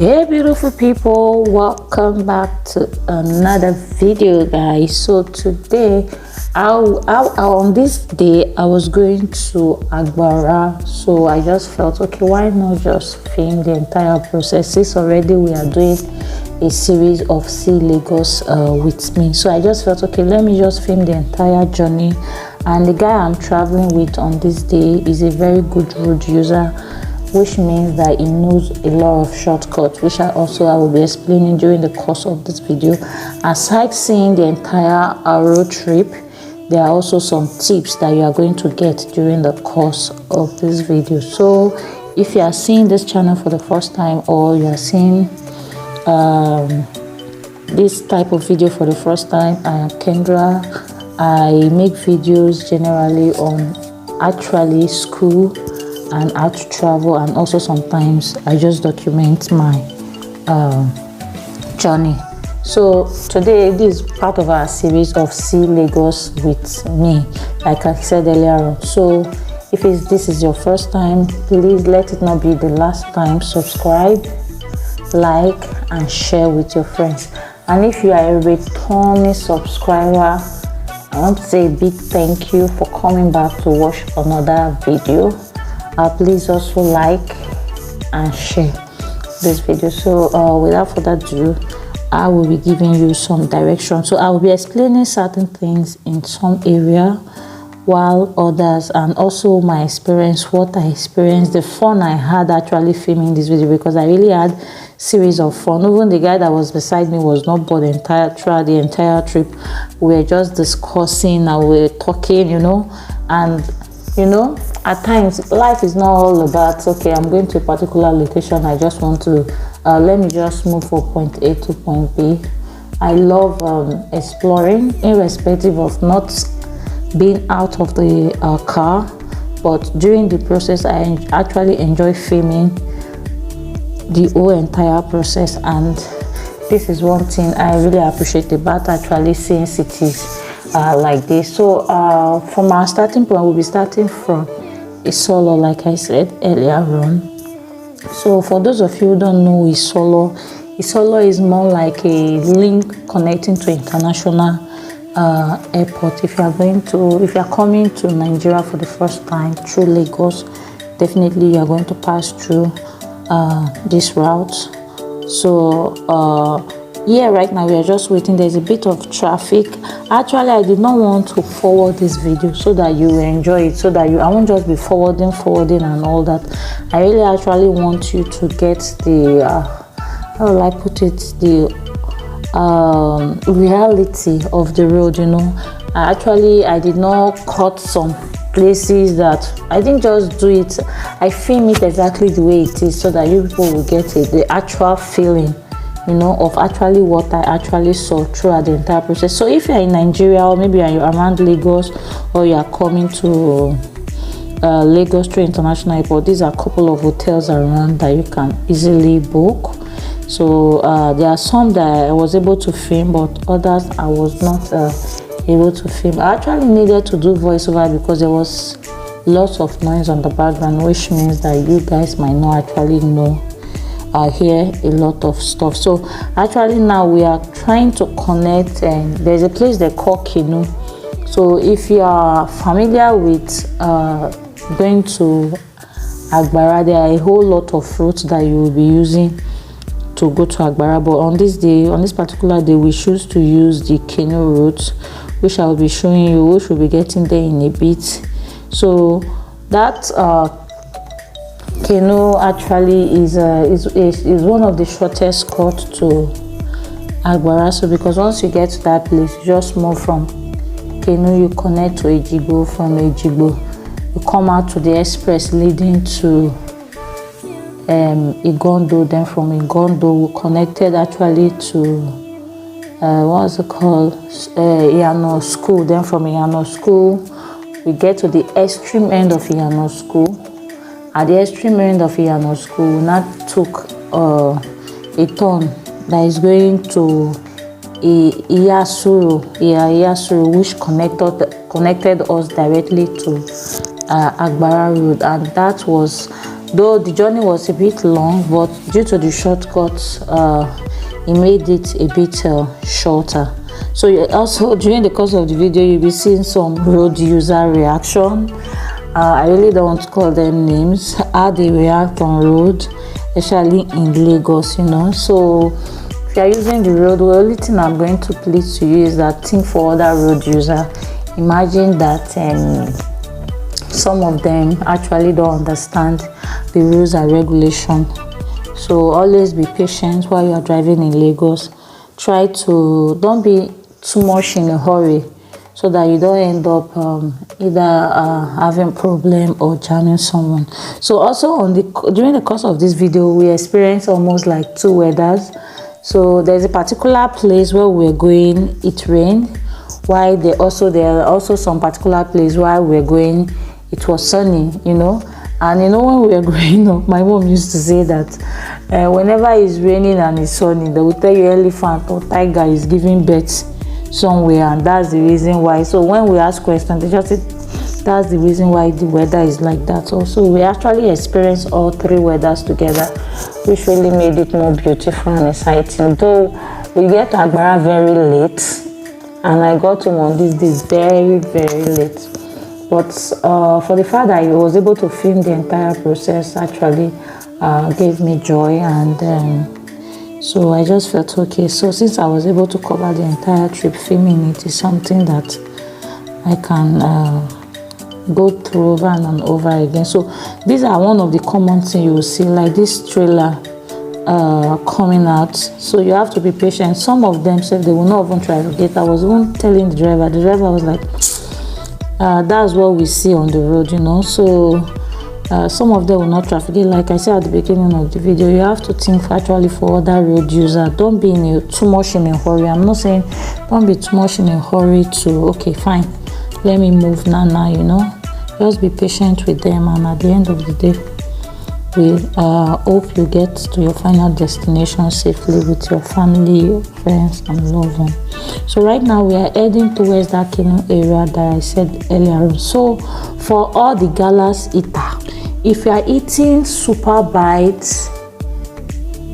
Hey beautiful people, welcome back to another video, guys. So today on this day I was going to Agbara, so I just felt okay, why not just film the entire process since already we are doing a series of See Lagos with me. So I just felt okay, let me just film the entire journey. And the guy I'm traveling with on this day is a very good road user, which means that he knows a lot of shortcuts, which I will be explaining during the course of this video. Aside seeing the entire road trip, there are also some tips that you are going to get during the course of this video. So if you are seeing this channel for the first time, or you are seeing this type of video for the first time, I am Kendra. I make videos generally on actually school and how to travel, and also sometimes I just document my journey. So today this is part of our series of See Lagos with me, like I said earlier on. So if this is your first time, please let it not be the last time. Subscribe, like and share with your friends. And if you are a returning subscriber, I want to say a big thank you for coming back to watch another video. Please also like and share this video. So without further ado, I will be giving you some direction. So I will be explaining certain things in some area, while others, and also my experience, what I experienced, the fun I had actually filming this video, because I really had series of fun. Even the guy that was beside me was not bored throughout the entire trip. We were just discussing and we were talking, and at times life is not all about, okay, I'm going to a particular location, I just want to let me just move from point A to point B. I love exploring, irrespective of not being out of the car, but during the process I actually enjoy filming the whole entire process. And this is one thing I really appreciate about actually seeing cities like this. So from our starting point, we'll be starting from Isolo, like I said earlier on. So for those of you who don't know Isolo is more like a link connecting to international airport. If you are coming to Nigeria for the first time through Lagos, definitely you are going to pass through this route. So yeah, right now we are just waiting. There's a bit of traffic. Actually, I did not want to forward this video so that you enjoy it, I won't just be forwarding and all that. I really actually want you to get the how will I put it, the reality of the road. I did not cut some places that I didn't just do it. I film it exactly the way it is, so that you people will get the actual feeling of actually what I actually saw throughout the entire process. So if you're in Nigeria, or maybe you're around Lagos, or you are coming to Lagos through International Airport, these are a couple of hotels around that you can easily book. So there are some that I was able to film, but others I was not able to film. I actually needed to do voiceover because there was lots of noise on the background, which means that you guys might not actually know hear a lot of stuff. So actually now we are trying to connect, and there's a place they call Kenu. So if you are familiar with going to Agbara, there are a whole lot of routes that you will be using to go to Agbara, but on this particular day we choose to use the Kenu route, which I will be showing you, which will be getting there in a bit. So that Kenu actually is one of the shortest cut to Agbara. So because once you get to that place, you just move from Kenu, you connect to Ijegun. From Ijegun you come out to the express leading to Igondo. Then from Igondo we connected actually to what's it called, Iyano School. Then from Iyano School we get to the extreme end of Iyano School. At the extreme end of Iyano School, we now took a turn that is going to Iyasuru, which connected us directly to Agbara Road, and that was though the journey was a bit long, but due to the shortcuts, it made it a bit shorter. So also during the course of the video, you'll be seeing some road user reaction. I really don't want to call them names, how they react on road, especially in Lagos, you know. So if you are using the road, the only thing I'm going to plead to you is that think for other road user. Imagine that some of them actually don't understand the rules and regulation. So always be patient while you are driving in Lagos. Don't be too much in a hurry, so that you don't end up either having problem or jamming someone. So also during the course of this video, we experienced almost like 2 weathers. So there's a particular place where we're going, it rained, while there are also some particular place where we're going, it was sunny, you know. And you know, when we were growing up, my mom used to say that whenever it's raining and it's sunny, they will tell you elephant or tiger is giving birth somewhere, and that's the reason why. So when we ask questions, they just say that's the reason why the weather is like that. Also, we actually experienced all 3 weathers together, which really made it more beautiful and exciting. Though we get to Agbara very late, and I got home on this day very, very late. But for the fact that I was able to film the entire process actually gave me joy, and so I just felt okay. So since I was able to cover the entire trip, filming it is something that I can go through over and over again. So these are one of the common things you will see, like this trailer coming out. So you have to be patient. Some of them said they will not even try to get. I was even telling the driver was like, that's what we see on the road, you know. So some of them will not traffic. Like I said at the beginning of the video, you have to think actually for other road users. Don't be too much in a hurry. I'm not saying don't be too much in a hurry to, okay, fine, let me move now, you know. Just be patient with them, and at the end of the day, we hope you get to your final destination safely with your family, your friends, and loved ones. So right now we are heading towards that Kenu area that I said earlier on. So for all the galas eater, if you are eating super bites,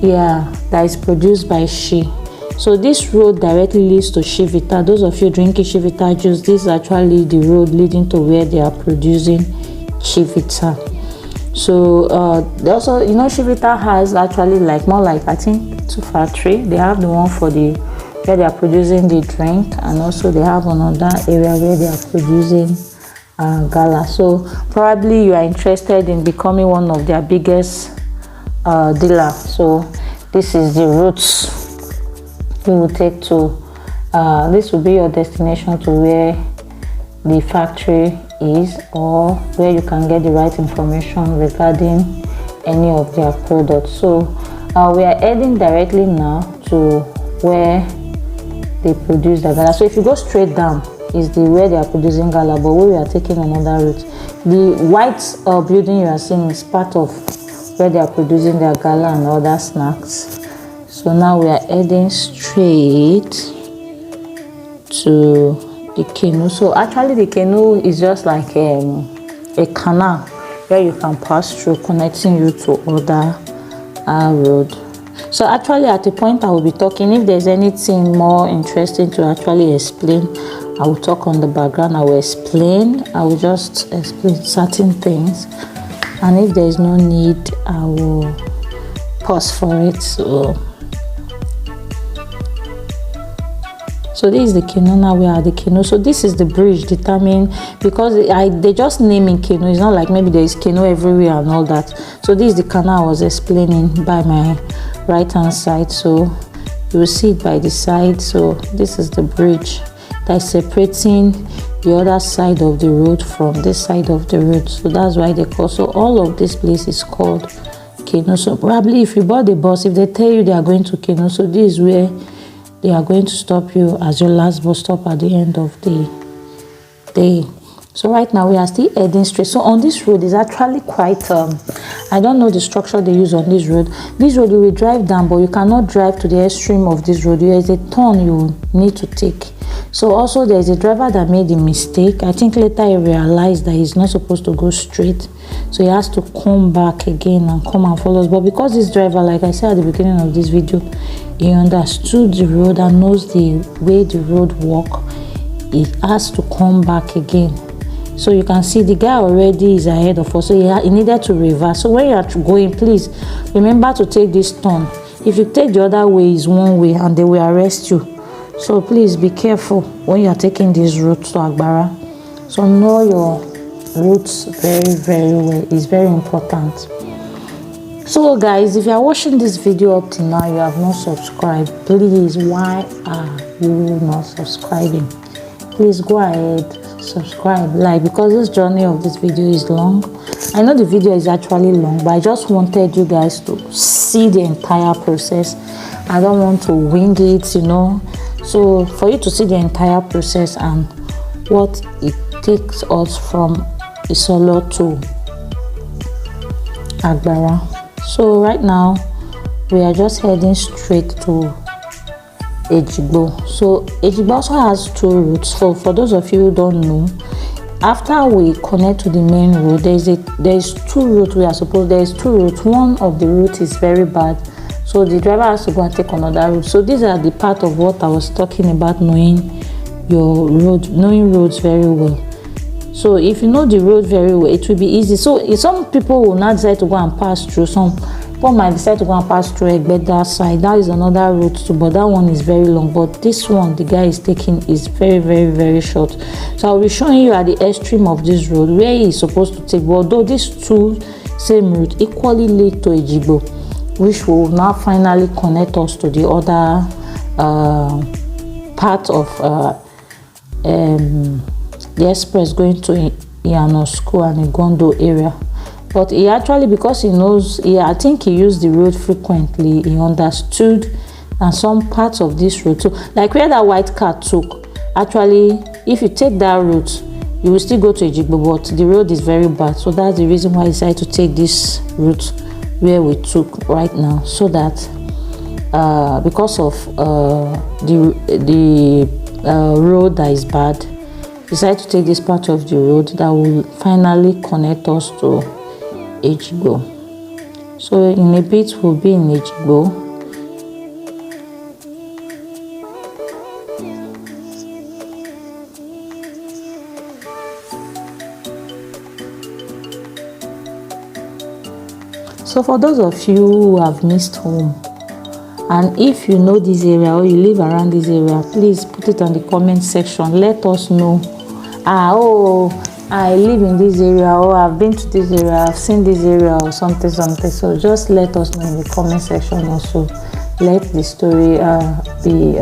that is produced by She. So this road directly leads to Chivita. Those of you drinking Chivita juice, this is actually the road leading to where they are producing Chivita. So also, you know, Chivita has actually more like I think 2 factories. They have the one for where they are producing the drink, and also they have another area where they are producing gala. So probably you are interested in becoming one of their biggest dealer. So this is the route you will take to this will be your destination to where the factory is, or where you can get the right information regarding any of their products. So we are heading directly now to where they produce the gala. So if you go straight down is where they are producing gala, but we are taking another route. The white building you are seeing is part of where they are producing their gala and other snacks. So now we are heading straight to the canoe. So actually the canoe is just like a canal where you can pass through, connecting you to other road. So actually at the point I will be talking, if there's anything more interesting to actually explain, I will talk on the background. I will explain. I will just explain certain things, and if there is no need, I will pause for it. So this is the canoe. Now we are at the canoe. So this is the bridge determined, because they just naming canoe. It's not like maybe there is canoe everywhere and all that. So this is the canal I was explaining by my right hand side. So you will see it by the side. So this is the bridge that is separating the other side of the road from this side of the road. So that's why they call. So all of this place is called canoe. So probably if you bought the bus, if they tell you they are going to canoe, so this is where they are going to stop you as your last bus stop at the end of the day. So right now we are still heading straight. So on this road is actually quite I don't know the structure they use on this road. This road you will drive down, but you cannot drive to the extreme of this road. There is a turn you need to take. So also there's a driver that made a mistake. I think later he realized that he's not supposed to go straight, so he has to come back again and come and follow us. But because this driver, like I said at the beginning of this video, he understood the road and knows the way the road walk, he has to come back again. So you can see the guy already is ahead of us, so he needed to reverse. So when you are going, please remember to take this turn. If you take the other way, is one way and they will arrest you. So please be careful when you are taking this route to Agbara. So know your routes very, very well. It's very important. So guys, if you are watching this video up to now, you have not subscribed, please, why are you not subscribing? Please go ahead, subscribe, like, because this journey of this video is long. I know the video is actually long, but I just wanted you guys to see the entire process. I don't want to wing it, you know. So for you to see the entire process and what it takes us from Isolo to Agbara. So right now we are just heading straight to Ijegun. So Ijegun also has two routes. So for those of you who don't know, after we connect to the main road, there's two routes we are supposed. There's two routes. One of the route is very bad, so the driver has to go and take another route. So these are the part of what I was talking about, knowing your road, knowing roads very well. So if you know the road very well, it will be easy. So if some people will not decide to go and pass through, some people might decide to go and pass through Egbeda side. That is another route too, but that one is very long. But this one the guy is taking is very, very, very short. So I'll be showing you at the extreme of this road where he is supposed to take. But although these two same route equally lead to Ijegun, which will now finally connect us to the other part of the express going to Iyano School and Igondo area. But he actually, because he knows, I think he used the road frequently, he understood and some parts of this road. So like where that white car took, actually if you take that route you will still go to Ijegun, but the road is very bad. So that's the reason why I decided to take this route where we took right now, so that because of the road that is bad, decided to take this part of the road that will finally connect us to Ijegun. So in a bit we'll be in Ijegun. So for those of you who have missed home, and if you know this area or you live around this area, please put it on the comment section. Let us know. I live in this area, or I've been to this area, I've seen this area, or something. So just let us know in the comment section. Also let the story be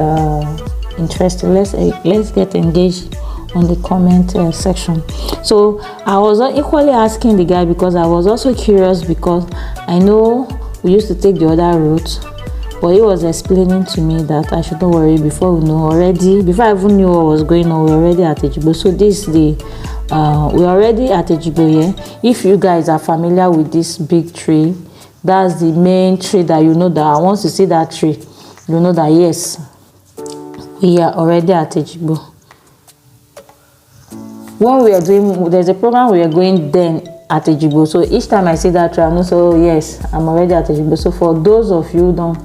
interesting. Let's get engaged on the comment section. So I was equally asking the guy because I was also curious, because I know we used to take the other route, but he was explaining to me that I shouldn't worry. Before I even knew what was going on, we're already at Ijegun. So this is we're already at Ijegun here. If you guys are familiar with this big tree, that's the main tree that you know that once you see that tree, you know that yes, we are already at Ijegun. When we are doing, there's a program we are going then at Ijegun. So each time I see that tree, I know, so yes, I'm already at Ijegun. So for those of you who don't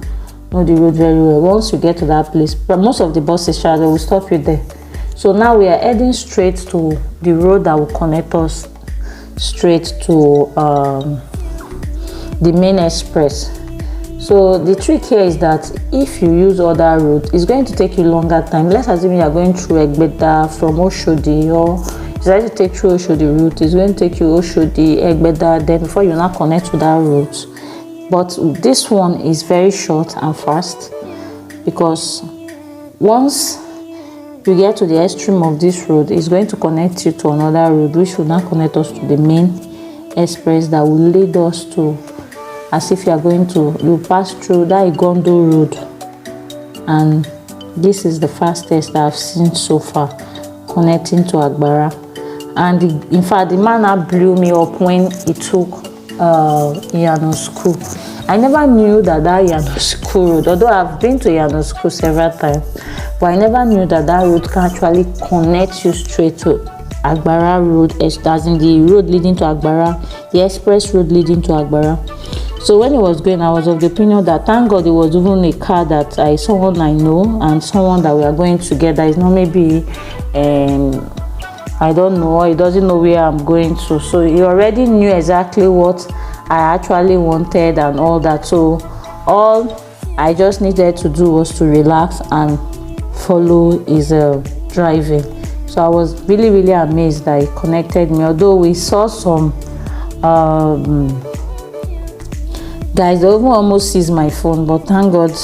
know the road very well, once you get to that place, most of the buses they will stop you there. So now we are heading straight to the road that will connect us straight to the main express. So the trick here is that if you use other route, it's going to take you longer time. Let's assume you are going through Egbeda from Oshodi, or you decide to take through Oshodi route, it's going to take you Oshodi, Egbeda, then before you now connect to that route. But this one is very short and fast, because once you get to the extreme of this road, it's going to connect you to another road, which will now connect us to the main express that will lead us to, as if you are going to, you pass through that Igondo road, and this is the fastest that I've seen so far, connecting to Agbara. And in fact, the man now blew me up when he took Iyano School. I never knew that Yanosku road, although I've been to Yanosku several times, but I never knew that road can actually connect you straight to Agbara road, as in the road leading to Agbara, the express road leading to Agbara. So when it was going, I was of the opinion that thank God it was even a car that someone I know and someone that we are going together. It's not maybe I don't know, he doesn't know where I'm going to. So he already knew exactly what I actually wanted and all that. So all I just needed to do was to relax and follow his driving. So I was really amazed that he connected me. Although we saw some guys, they even almost seized my phone, but thank God.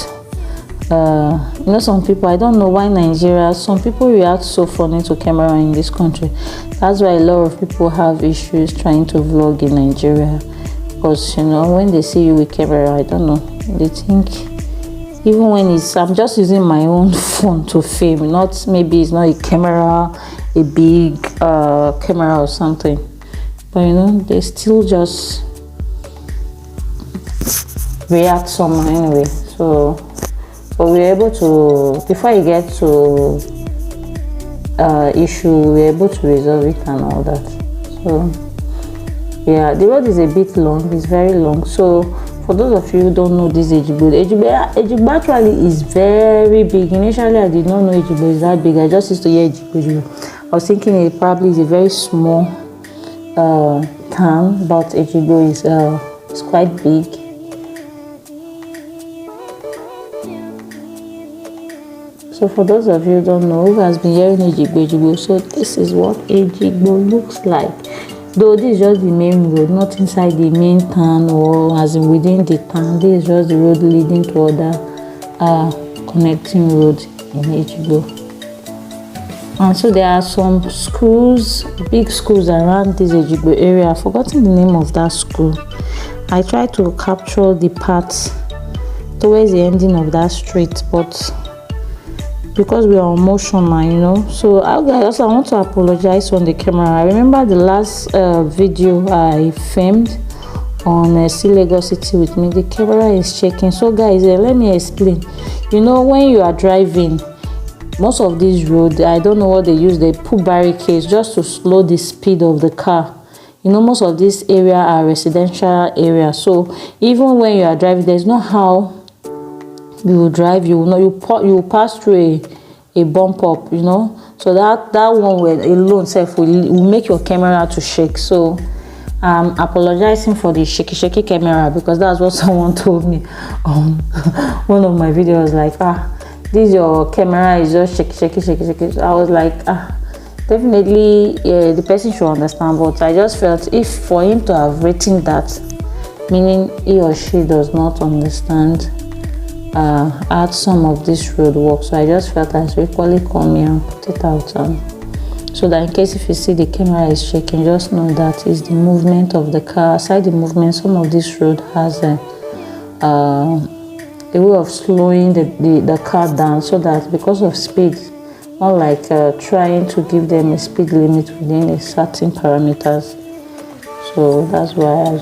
Some people, I don't know why Nigeria, some people react so funny to camera in this country. That's why a lot of people have issues trying to vlog in Nigeria, because when they see you with camera, I don't know, they think, even when I'm just using my own phone to film, maybe it's not a camera, a big camera or something, but they still just react somehow anyway. So but we were able to, before you get to issue, we were able to resolve it and all that. So yeah, the road is a bit long, it's very long. So for those of you who don't know this Ejigbo actually is very big. Initially I did not know Ejigbo is that big. I just used to hear Ejigbo. I was thinking it probably is a very small town, but Ejigbo is quite big. So for those of you who don't know, who has been hearing Ejigbo, so this is what Ejigbo looks like. Though this is just the main road, not inside the main town or as in within the town. This is just the road leading to other connecting roads in Ejigbo. And so there are some schools, big schools around this Ejigbo area. I've forgotten the name of that school. I tried to capture the parts towards the ending of that street, but because we are on motion now, So I want to apologize on the camera. I remember the last video I filmed on See Lagos City with me, the camera is shaking. So guys, let me explain. When you are driving, most of these roads, I don't know what they use, they put barricades just to slow the speed of the car. Most of these areas are residential areas. So even when you are driving, there's no how you will drive, you will pass through a bump up, so that one will alone self will make your camera to shake. So I'm apologizing for the shaky camera, because that's what someone told me on one of my videos, like this your camera is just shaky. So I was like, definitely the person should understand, but I just felt if for him to have written that, meaning he or she does not understand at some of this road work. So I just felt I should equally come here and put it out, so that in case if you see the camera is shaking, just know that is the movement of the car. Aside the movement, some of this road has a way of slowing the car down, so that because of speed, unlike trying to give them a speed limit within a certain parameters. So that's why I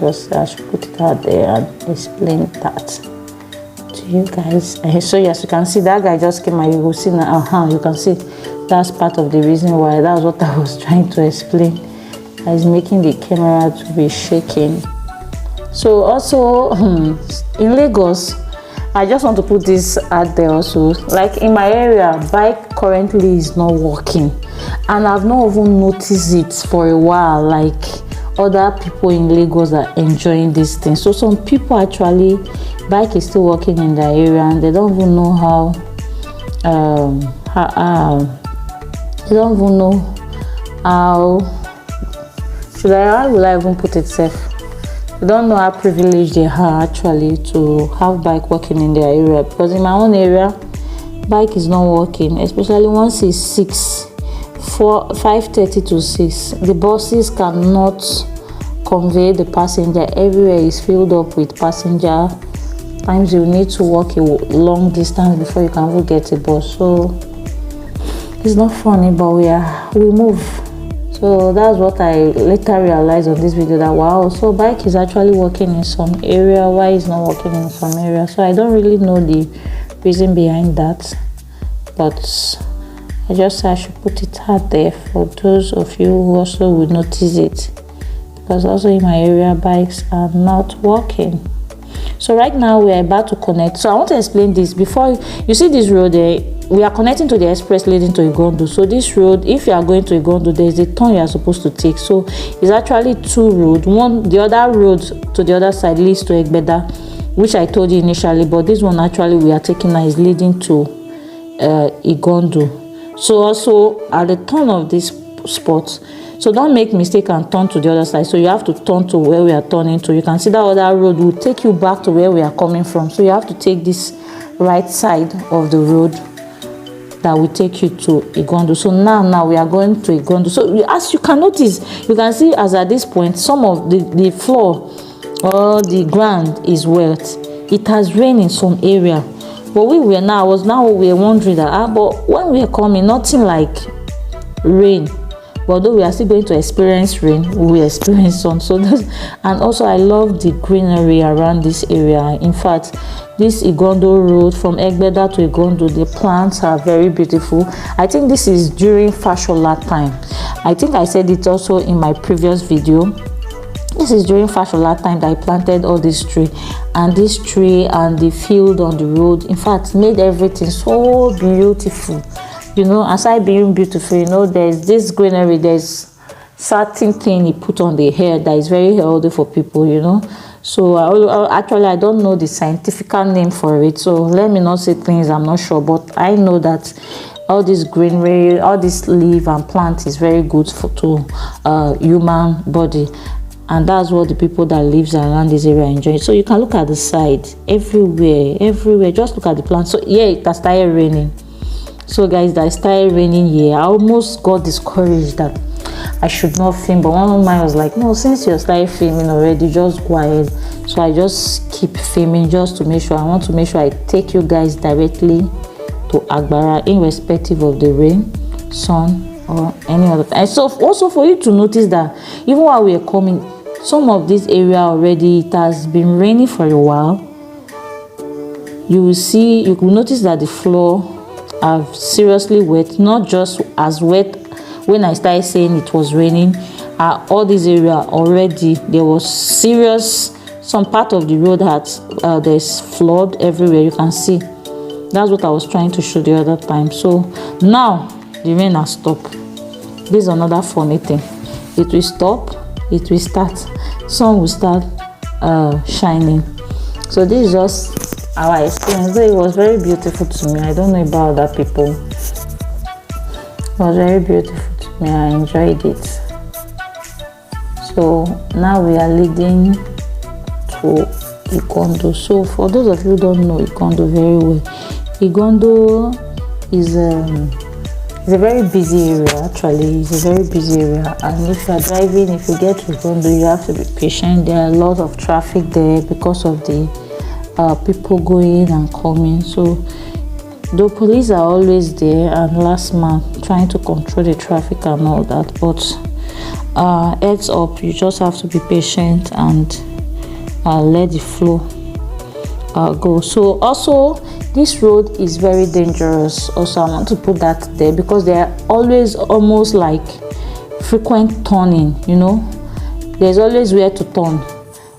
should put it out there and explain that to you guys. So yes, you can see that guy just came and you will see now, you can see that's part of the reason why. That's what I was trying to explain. Is making the camera to be shaking. So also in Lagos, I just want to put this out there also, like in my area, bike currently is not working, and I've not even noticed it for a while. Like other people in Lagos are enjoying this thing. So some people actually, bike is still working in their area and they don't even know how they don't even know how will I even put it safe. They don't know how privileged they are actually to have bike working in their area, because in my own area, bike is not working, especially once it's 5:30 to 6. The buses cannot convey the passenger. Everywhere is filled up with passenger. Times you need to walk a long distance before you can even get a bus. So it's not funny, but we move. So that's what I later realized on this video, that wow, so bike is actually working in some area, why it's not working in some area. So I don't really know the reason behind that, but I just said I should put it out there for those of you who also would notice it, because also in my area bikes are not working. So right now we are about to connect. So I want to explain this before you see this road there. We are connecting to the express leading to Ijegun. So this road, if you are going to Ijegun, there is a turn you are supposed to take. So it's actually two roads. The other road to the other side leads to Egbeda, which I told you initially, but this one actually we are taking now is leading to Ijegun. So also at the turn of this spot, so don't make mistake and turn to the other side. So you have to turn to where we are turning to. You can see that other road will take you back to where we are coming from. So you have to take this right side of the road that will take you to Ijegun. So now we are going to Ijegun. So as you can notice, you can see as at this point, some of the floor or the ground is wet. It has rained in some area. But we were wondering that but when we are coming, nothing like rain. But although we are still going to experience rain, we will experience sun. So and also I love the greenery around this area. In fact, this Ijegun road from Egbeda to Ijegun, the plants are very beautiful. I think this is during Fashola time. I think I said it also in my previous video. This is during Fashola time that I planted all this tree, and this tree and the field on the road, in fact, made everything so beautiful. Aside being beautiful, there's this greenery, there's certain thing he put on the hair that is very healthy for people, So actually I don't know the scientific name for it, so let me not say things I'm not sure, but I know that all this greenery, all this leaf and plant is very good to human body, and that's what the people that lives around this area enjoy. So you can look at the side, everywhere, just look at the plant. So yeah, it has started raining. So guys, that started raining here. I almost got discouraged that I should not film, but one of mine was like, no, since you started filming already, just go ahead. So I just keep filming just to make sure. I want to make sure I take you guys directly to Agbara, irrespective of the rain, sun, or any other. And so also for you to notice that even while we are coming, some of this area already, it has been raining for a while. You will notice that the floor are seriously wet, not just as wet when I started saying it was raining. All this area already, there was serious, some part of the road had there's flood everywhere. You can see, that's what I was trying to show the other time. So now the rain has stopped. This is another funny thing, it will stop, it will start, sun will start shining. So this is just our experience. It was very beautiful to me. I don't know about other people. It was very beautiful to me. I enjoyed it. So now we are leading to Ijegun. So for those of you who don't know Ijegun very well, Ijegun is a very busy area. Actually, it's a very busy area, and if you are driving, if you get to Ijegun, you have to be patient. There are a lot of traffic there because of the people going and coming. So the police are always there and last man trying to control the traffic and all that, but heads up, you just have to be patient and let the flow go. So also this road is very dangerous. Also I want to put that there because there are always almost like frequent turning. There's always where to turn.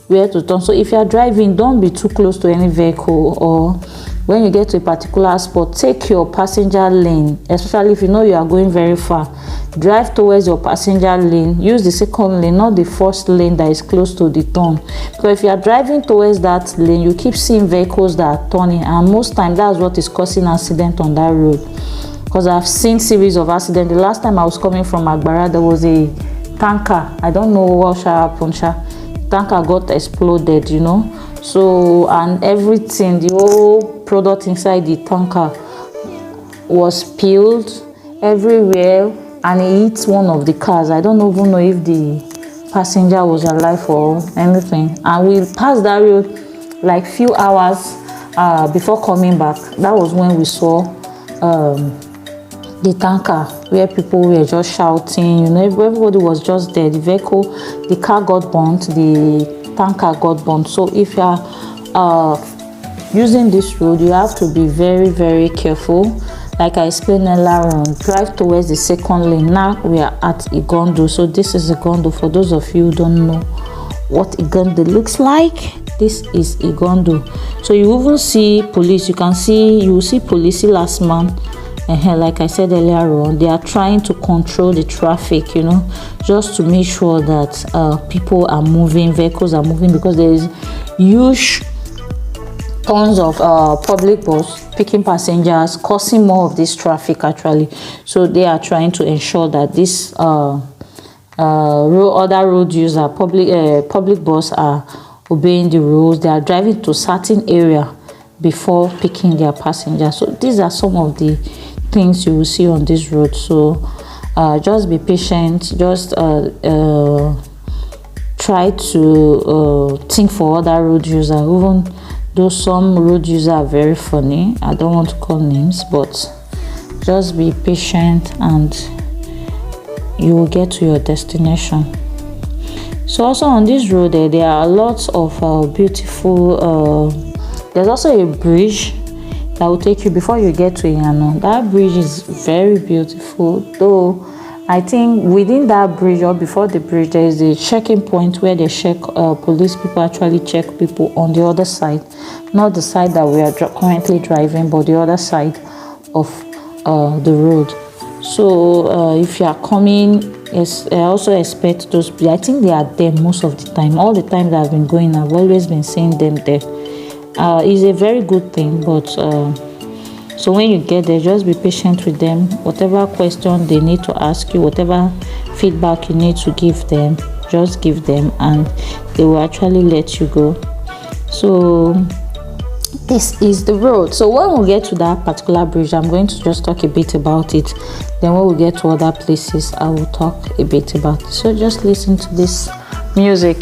So if you are driving, don't be too close to any vehicle, or when you get to a particular spot, take your passenger lane, especially if you know you are going very far. Drive towards your passenger lane, use the second lane, not the first lane that is close to the turn, because if you are driving towards that lane, you keep seeing vehicles that are turning, and most times that's what is causing accident on that road. Because I've seen series of accidents. The last time I was coming from Agbara, there was a tanker, I don't know what happened, tanker got exploded, so, and everything, the whole product inside the tanker was spilled everywhere, and it hit one of the cars. I don't even know if the passenger was alive or anything, and we passed that road like few hours before coming back. That was when we saw the tanker where people were just shouting, everybody was just there. The vehicle, the car got burnt, the tanker got burnt. So if you are using this road, you have to be very, very careful. Like I explained earlier on, drive towards the second lane. Now we are at Igondo. So this is Igondo. For those of you who don't know what Igondo looks like, this is Igondo. So you even see police. You will see police last man. Like I said earlier on, they are trying to control the traffic, just to make sure that people are moving, vehicles are moving, because there is huge tons of public bus picking passengers, causing more of this traffic actually. So they are trying to ensure that this other road user, public bus are obeying the rules. They are driving to certain area before picking their passengers. So these are some of the things you will see on this road. So just be patient. Just try to think for other road users, even though some road users are very funny. I don't want to call names, but just be patient and you will get to your destination. So also on this road there are lots of beautiful there's also a bridge that will take you before you get to Iyano. That bridge is very beautiful, though I think within that bridge or before the bridge there is a checking point where they check police people actually check people on the other side, not the side that we are currently driving, but the other side of the road. So if you are coming, yes, I also expect those. I think they are there most of the time. All the time that I've been going, I've always been seeing them there. It's a very good thing, but so when you get there, just be patient with them. Whatever question they need to ask you, whatever feedback you need to give them, just give them and they will actually let you go. So this is the road. So when we get to that particular bridge, I'm going to just talk a bit about it. Then when we get to other places, I will talk a bit about it. So just listen to this music.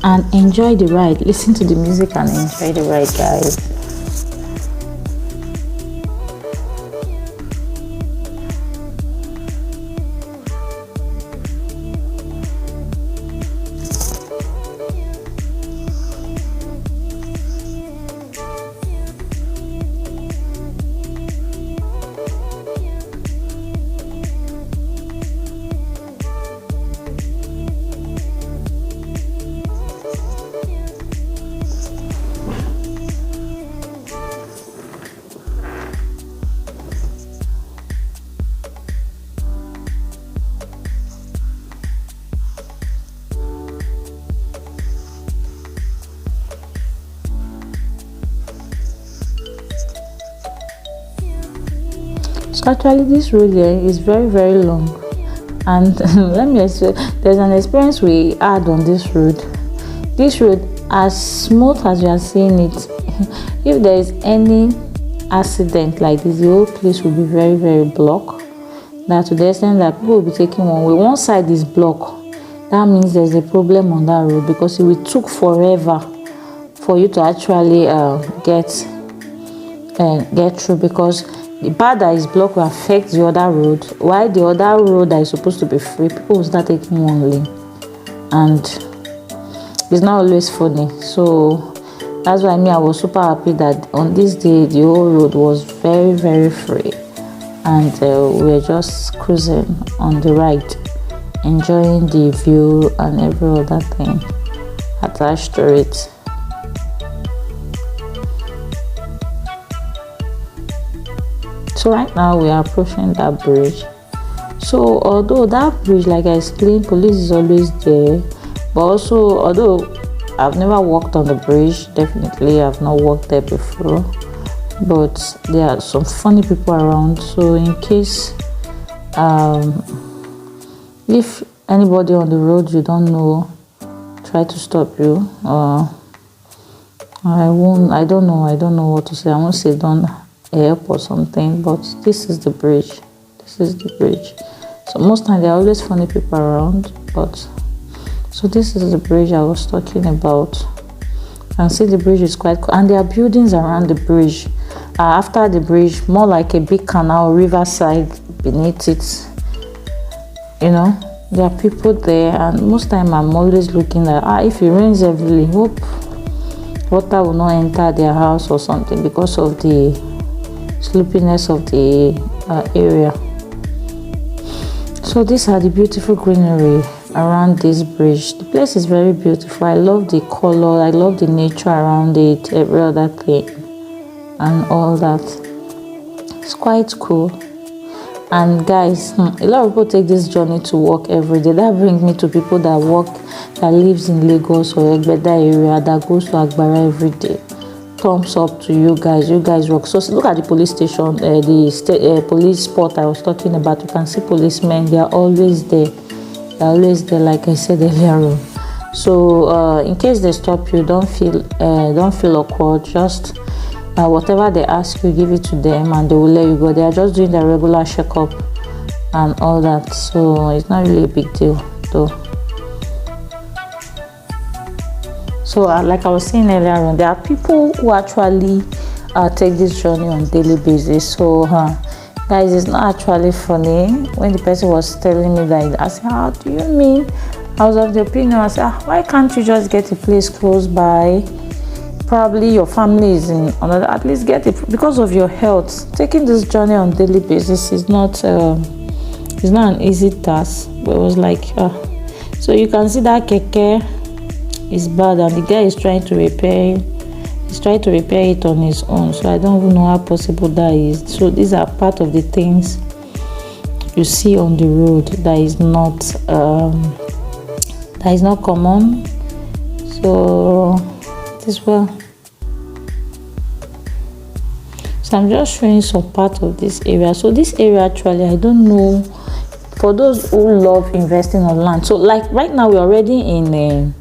And enjoy the ride. Listen to the music and enjoy the ride, guys. So actually this road here is very, very long, and let me explain. There's an experience we had on this road. This road, as smooth as you are seeing it, if there is any accident like this, the whole place will be very, very blocked. That to the extent that people will be taking one way. One side is blocked. That means there's a problem on that road, because it will took forever for you to actually get through, because the part that is blocked will affect the other road, while the other road that is supposed to be free, people will start taking one lane, and it's not always funny. So that's why I was super happy that on this day the whole road was very, very free, and we were just cruising on the ride, enjoying the view and every other thing attached to it. So right now we are approaching that bridge. So although that bridge, like I explained, police is always there, but also although I've never walked on the bridge, definitely I've not walked there before, but there are some funny people around. So in case if anybody on the road you don't know try to stop you, I don't know what to say. I won't say don't help or something, but this is the bridge. So most times there are always funny people around, but So this is the bridge I was talking about. And see, the bridge is quite cool, and there are buildings around the bridge. After the bridge, more like a big canal, riverside beneath it. You know, there are people there, and most time I'm always looking at if it rains heavily, hope water will not enter their house or something because of the sleepiness of the area. So these are the beautiful greenery around this bridge. The place is very beautiful. I love the color, I love the nature around it, every other thing and all that. It's quite cool. And guys, a lot of people take this journey to work every day. That brings me to people that lives in Lagos or Agbara area, that goes to Agbara every day. Thumbs up to you guys. You guys work. So look at the police station, the police spot I was talking about. You can see policemen. They are always there. They're always there, like I said earlier. So in case they stop you, don't feel awkward. Just whatever they ask you, give it to them, and they will let you go. They are just doing their regular checkup and all that. So it's not really a big deal, though. So like I was saying earlier on, there are people who actually take this journey on a daily basis. So guys, it's not actually funny. When the person was telling me that, I said, how do you mean? I was of the opinion, I said, why can't you just get a place close by? Probably your family is in another, at least get it, because of your health. Taking this journey on a daily basis is not an easy task. But it was like, so you can see that keke is bad, and the guy is trying to repair it on his own. So I don't even know how possible that is. So these are part of the things you see on the road that is not common. So this well. So I'm just showing some part of this area. So this area actually, I don't know, for those who love investing on land. So like right now we're already in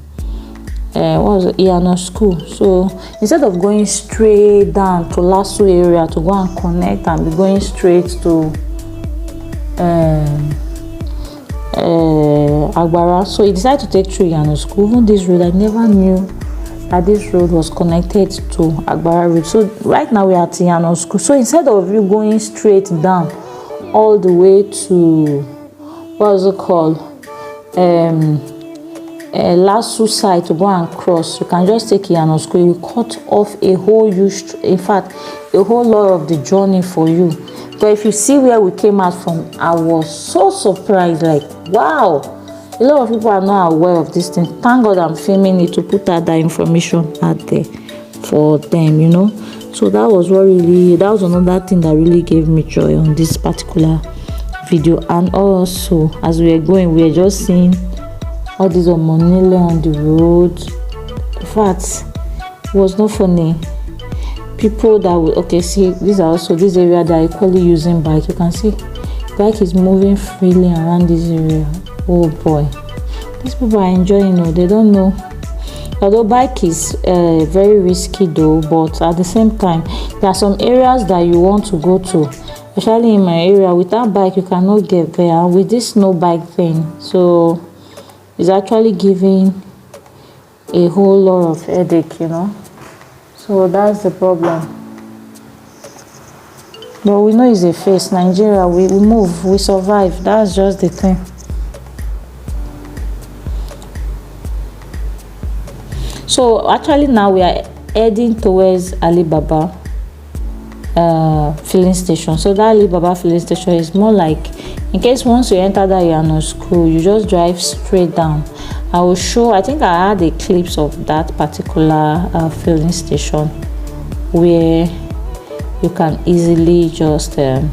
Iyano school. So instead of going straight down to Lasso area to go and connect and be going straight to Agbara, so he decided to take through Iyano school. Even this road, I never knew that this road was connected to Agbara road. So right now we are at Iyano school. So instead of you going straight down all the way to what's it called, Lasso side to go and cross, you can just take Iyano school. You will cut off a whole lot of the journey for you. But if you see where we came out from, I was so surprised, like wow, a lot of people are not aware of this thing. Thank God I'm filming it to put out that information out there for them, you know. So that was another thing that really gave me joy on this particular video. And also as we were going, we were just seeing all these omonile on the road. In fact, it was not funny. People that will see, these are also this area that are equally using bike. You can see bike is moving freely around this area. Oh boy, these people are enjoying it. They don't know, although bike is very risky though, but at the same time there are some areas that you want to go to, especially in my area. Without bike you cannot get there, with this no bike thing. So it's actually giving a whole lot of headache, you know. So that's the problem. But we know it's a phase. Nigeria, we move, we survive. That's just the thing. So actually now we are heading towards Alibaba filling station. So that Alibaba filling station is more like, in case once you enter that Iyano school, you just drive straight down. I will show, I think I had a clips of that particular filling station where you can easily just turn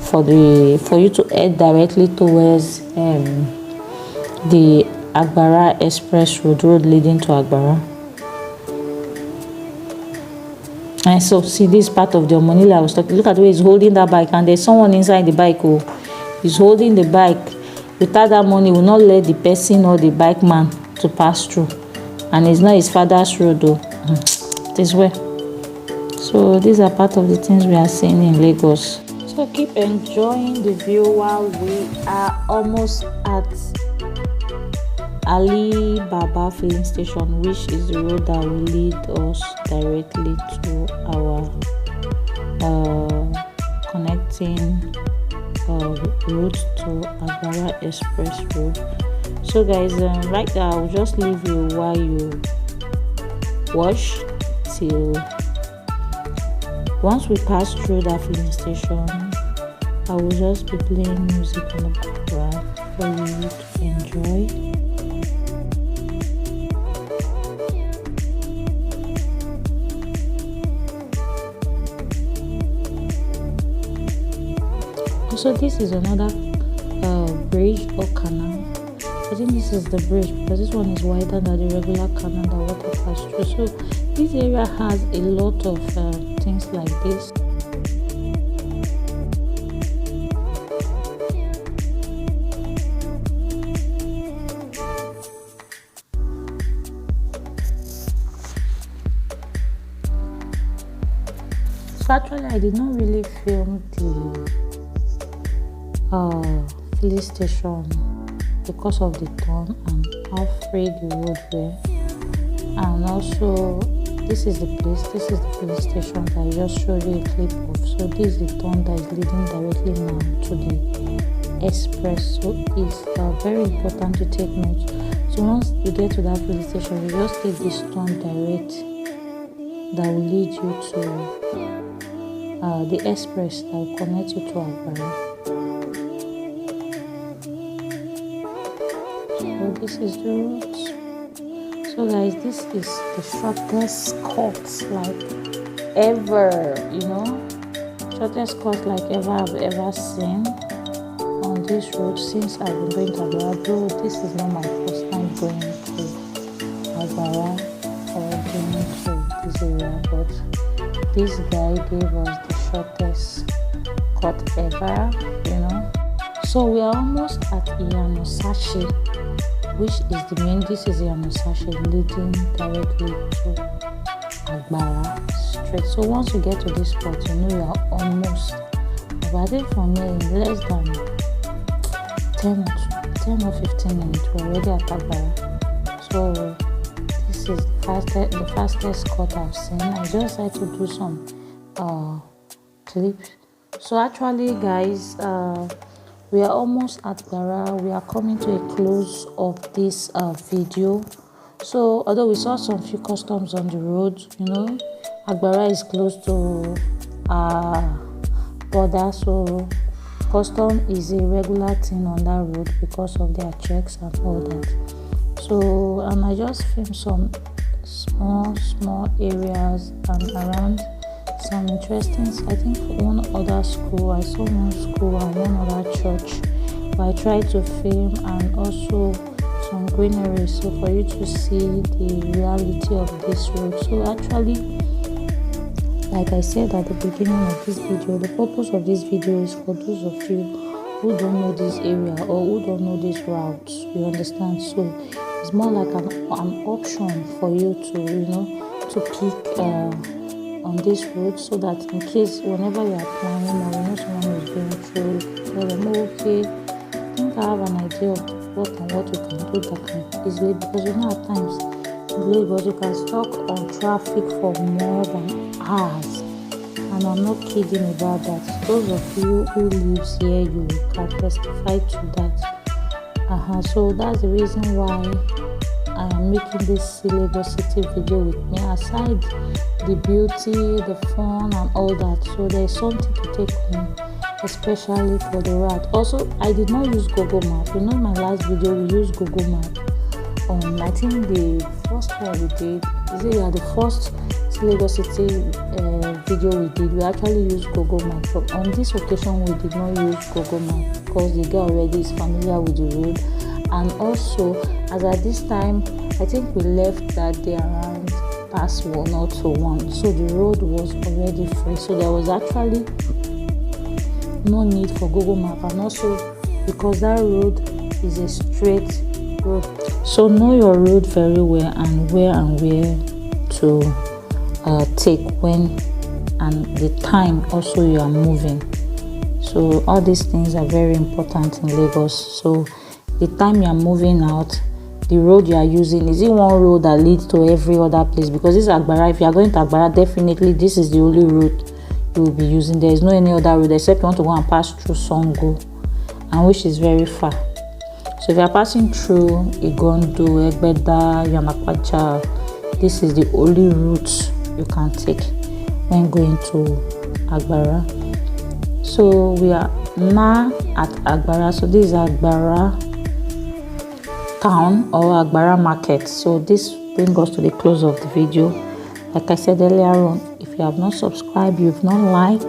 for you to head directly towards the Agbara Express road leading to Agbara. And so see, this part of the omonile I was talking. Look at the way he's holding that bike, and there's someone inside the bike who is holding the bike. Without that money, will not let the person or the bike man to pass through, and it's not his father's road though. This way. So these are part of the things we are seeing in Lagos. So keep enjoying the view while we are almost at Ali Baba filling station, which is the road that will lead us directly to our connecting route to Agbara Express Road. So guys, right now I will just leave you while you watch till once we pass through that filling station. I will just be playing music on the background for you to enjoy. So this is another bridge or canal. I think this is the bridge because this one is wider than the regular canal that water pass through. So this area has a lot of things like this. So actually I did not really film the filling station because of the turn and how free the road were, and also this is the filling station that I just showed you a clip of. So this is the turn that is leading directly now to the express. So it's very important to take note. So once you get to that filling station, you just take this turn direct that will lead you to the express that will connect you to Agbara. So this is the route. So guys, this is the shortest cut like ever, shortest cut like I've ever seen on this road since I've been going to Agbara. Though this is not my first time going to Agbara or going to this area, but this guy gave us the shortest cut ever, So we are almost at Iyanosashi, which is this is Iyanosashi leading directly to Agbara straight. So once you get to this spot, you are almost, but I think for me in less than 10 or 15 minutes we're already at Agbara. So this is the fastest cut I've seen. I just had to do some clips. So actually guys, we are almost at Agbara. We are coming to a close of this video. So although we saw some few customs on the road, Agbara is close to border, so custom is a regular thing on that road because of their checks and all that. So and I just filmed some small areas and around some interesting, I think one other school, I saw one school and one other church, but I tried to film, and also some greenery, so for you to see the reality of this road. So actually, like I said at the beginning of this video, the purpose of this video is for those of you who don't know this area or who don't know these routes, you understand? So it's more like an option for you to pick on this road, so that in case whenever you are planning or someone is going through, tell them, okay, I think I have an idea of what you can do that can easily, because at times in Lagos you can stuck on traffic for more than hours, and I'm not kidding about that. Those of you who lives here, you can testify to that. So that's the reason why I am making this Lagos City video with me. Aside the beauty, the fun and all that, so there's something to take home, especially for the route. Also, I did not use Google Map. In my last video we used Google Map. I think the first one we did, the first Lagos City video we did, we actually used Google Map. But on this occasion we did not use Google Map because the guy already is familiar with the road, and also as at this time I think we left that day around past 1 or 2:01, so the road was already free, so there was actually no need for Google Map. And also because that road is a straight road, so know your road very well and where to take when, and the time also you are moving. So all these things are very important in Lagos. So the time you are moving out, the road you are using, is it one road that leads to every other place? Because this Agbara, if you are going to Agbara, definitely this is the only route you will be using. There is no any other road except you want to go and pass through Songo, and which is very far. So if you are passing through Igondo, Egbeda, Yanakwacha, this is the only route you can take when going to Agbara. So we are now at Agbara. So this is Agbara town or Agbara market. So this brings us to the close of the video. Like I said earlier on, if you have not subscribed, you've not liked,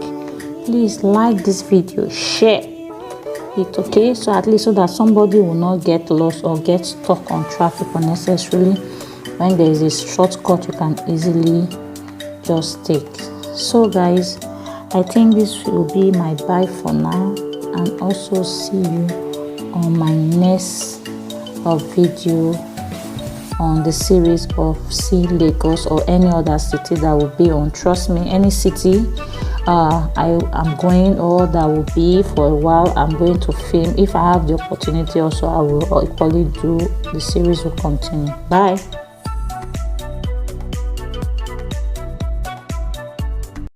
please like this video, share it, okay? So at least so that somebody will not get lost or get stuck on traffic unnecessarily. When there is a shortcut, you can easily just take. So guys, I think this will be my bye for now, and also see you on my next video on the series of See Lagos or any other city that will be on. Trust me, any city I am going or that will be for a while, I'm going to film. If I have the opportunity also, I will equally do. The series will continue. Bye.